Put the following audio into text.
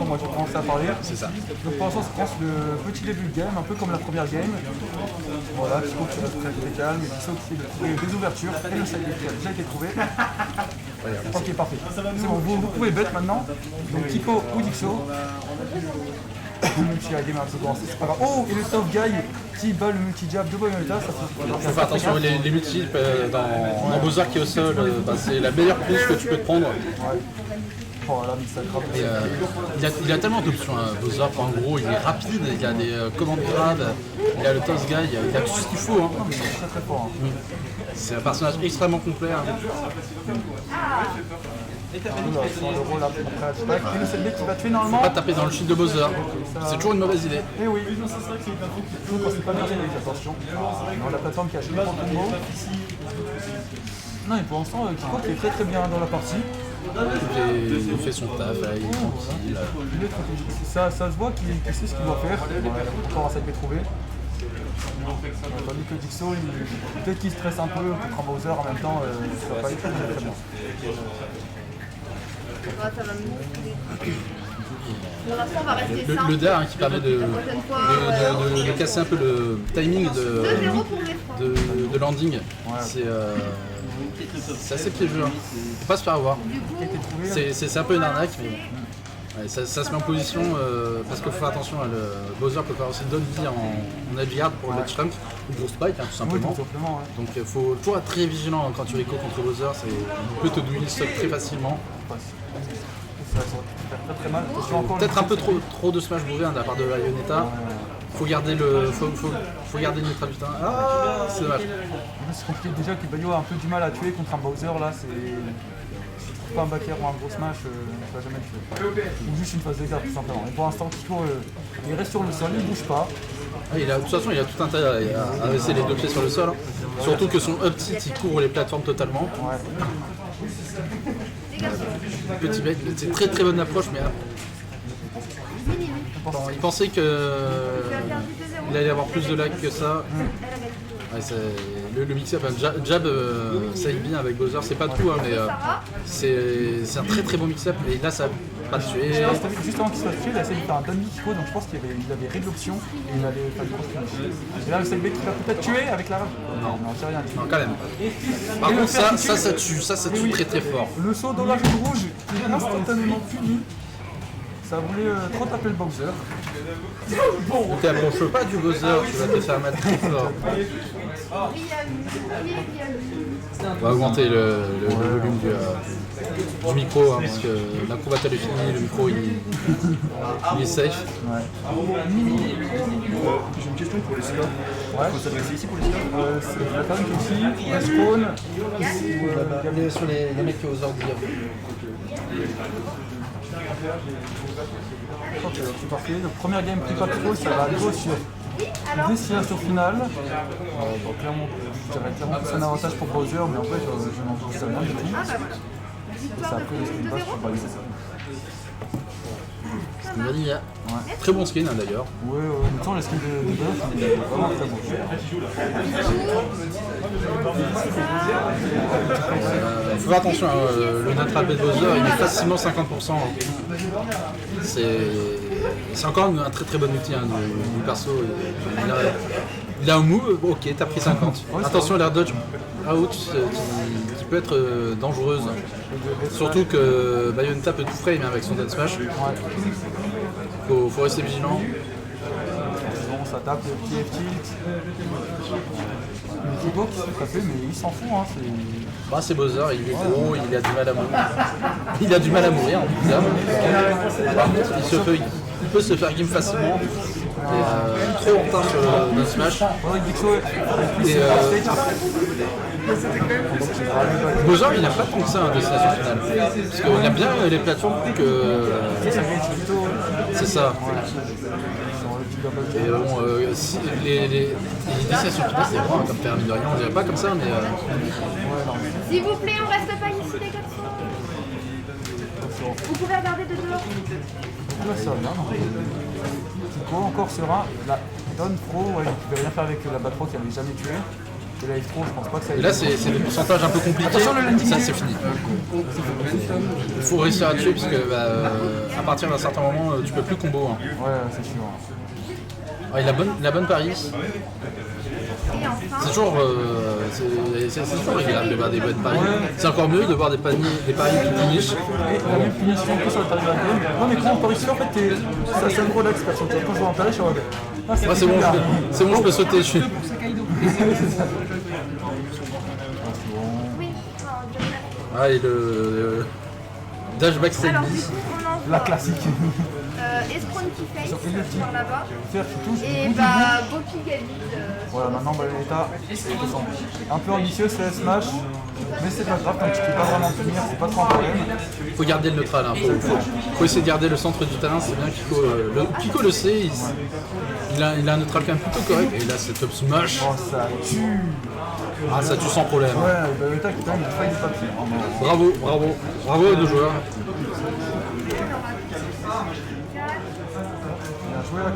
Moi je commence à parler. C'est ça. Donc pour l'instant, ça commence le petit début de game, un peu comme la première game. Voilà, Kiko qui reste très calme, et Dixo qui fait des ouvertures, et le side qui a déjà été trouvé. Ok, parfait. C'est bon, vous pouvez bet maintenant. Donc Kiko ou Dixo. Même si la game est un peu commencée, c'est pas grave. Oh, et le top guy qui bat le multi-jab de Bayonetta, ça Il faut faire attention, les multi dans Bowser qui est au sol, c'est la meilleure prise que tu peux te prendre. Ouais. Oh là, mais ça grave. Il a tellement d'options, hein. Bowser, en gros, il est rapide, il a des commandes grades, il a le toss guy, il a tout ce qu'il faut. Hein. Non, mais il est très très fort. Hein. C'est un personnage extrêmement complet. Hein. Sans le rôle après attaque. Et le CB qui va tuer normalement. Pas taper dans le shield de Bowser, c'est toujours une mauvaise idée. Eh oui, surtout quand c'est pas bien géré, attention. Non, la plateforme qui a joué pour le combo. Non, et pour l'instant, Kiko qui est très très bien dans la partie. Il fait son taf, là, il est tranquille. Ça se voit qu'il sait ce qu'il doit faire. Il a encore un sac trouvé. Tandis que Dixo, peut-être qu'il stresse un peu contre un Bowser en même temps, ça va pas être très bien. Ça va me pour l'instant, on va rester simple. Le DA qui permet de casser un peu le timing de landing. C'est assez piégeux. Hein. Faut pas se faire avoir. C'est un peu une arnaque, mais ouais, ça se met en position parce qu'il faut faire attention. Le Bowser peut faire aussi donne vie en edge guard pour le Trump ou pour Spike, hein, tout simplement. Oui, donc il faut toujours être très vigilant quand tu réco contre Bowser. Il peut te douiller le stock très facilement. Très mal. Peut-être un peu trop de smash bourré de la part de Bayonetta. Faut garder faut garder le neutralité. Ah, c'est dommage. C'est compliqué déjà que Bayo a un peu du mal à tuer contre un Bowser là. C'est pas un back air ou un gros smash, ça va jamais le tuer. Ou juste une phase d'écart tout simplement. Et pour l'instant, Kiko il reste sur le sol, il bouge pas. De toute façon, il a tout intérêt à rester les deux pieds sur le sol. Hein. Surtout que son up tilt il couvre les plateformes totalement. Ouais. Petit bait, c'est très très bonne approche, mais il pensait qu'il allait avoir plus de lag que ça. Ouais, le mix-up, jab, ça aille bien avec Bowser, c'est pas tout, hein, mais c'est un très très bon mix-up. Et là, ça n'a pas tué. Juste avant qu'il soit tué, il a essayé de faire un demi Kiko, donc je pense qu'il avait réglé l'option et il allait faire une grosse finish. Et là, le CB qui va peut-être tuer avec la rage. Non, j'ai rien dit. Non, quand même. Par contre, ça tue très très fort. Le saut dans la zone rouge qui est instantanément puni. Ça voulait trop taper le Bowser. Ne t'approche pas du Bowser, tu vas te faire mettre très fort. On va augmenter le volume du micro, hein, parce que la combat elle est finie, le micro il est safe. Ouais. J'ai une question pour les scores. Ouais. Il faut s'adresser ici pour les scores. C'est la femme qui est ici, respawn. Sur les mecs qui osent dire. Ok, c'est parfait. Le premier game pris pas trop, ça va aller sur destination finale. Donc clairement, je dirais clairement que c'est un avantage pour Bowser, mais en fait, je n'en sais rien du tout. Ça a pris le skin bash, je sais pas laisser ça. Vanilla. Très bon skin, hein, d'ailleurs. Ouais, mais tant le skin de Bowser, il est vraiment très bon. Faut faire attention, le natural de Bowser il est facilement 50%. C'est encore un très très bon outil hein, du perso. Il a un move, ok, t'as pris 50. Attention à l'air dodge out qui peut être dangereuse. Surtout que Bayonetta peut tout frame avec son dead smash. Faut rester vigilant. Bon, ça tape le pied tilt. Le Kiko qui s'est frappé, mais il s'en fout. Hein, c'est Bowser, il est gros, il a du mal à mourir. Il a du mal à mourir en tout cas. Il peut se faire game facilement. Trop en retard sur le smash. Bowser il n'a pas tant que ça en destination finale. Parce qu'il aime bien les plateformes que. C'est ça. Et bon, les destinations finales c'est vraiment comme faire mine de rien, on dirait pas comme ça, mais. S'il vous plaît, on reste pas ici les garçons. Vous pouvez regarder de dehors. Là, ça va, Kiko encore serein. La Don Pro, ouais, il ne pouvait rien faire avec la Batro qui n'avait jamais tué. Et la F3, je pense pas que ça Et là, c'est des pourcentages un peu compliqués. Attention, le landing Ça, gear. c'est fini. Il faut réussir à tuer parce que à partir d'un certain moment, tu peux plus combo. Hein. Ouais, c'est sûr. Ah, et la bonne pari, Et enfin, c'est toujours, c'est toujours agréable de voir des bonnes paris. C'est encore mieux de voir des paris qui finissent. Et la même punition que sur le tarif de la game. Non, mais quand on parie sur, en fait, c'est un gros relax, perso. Quand je vois un pari, je suis en mode. Ah, Ouais, c'est bon, je peux sauter dessus. oui, enfin, je- Ah, et le dash backstage Alors, du bis. coup, on en La voit classique. Espronty Face par là-bas. Faire qui touche. Et bah, Bopi Gabi. Voilà, maintenant, bah, l'état est descendu. Un peu ambitieux, c'est Smash. Mais c'est pas grave, tant que tu peux pas vraiment tenir, c'est pas trop un problème. Faut garder le neutral, hein. Faut essayer de garder le centre du terrain, c'est bien Kiko le sait, il a un neutral quand même plutôt correct, et là c'est top smash, Oh, ça tue. ah ça tue sans problème. Ouais, bah, l'état qui quand même, il failli pas pire. Bravo aux deux joueurs. Bien joué, là.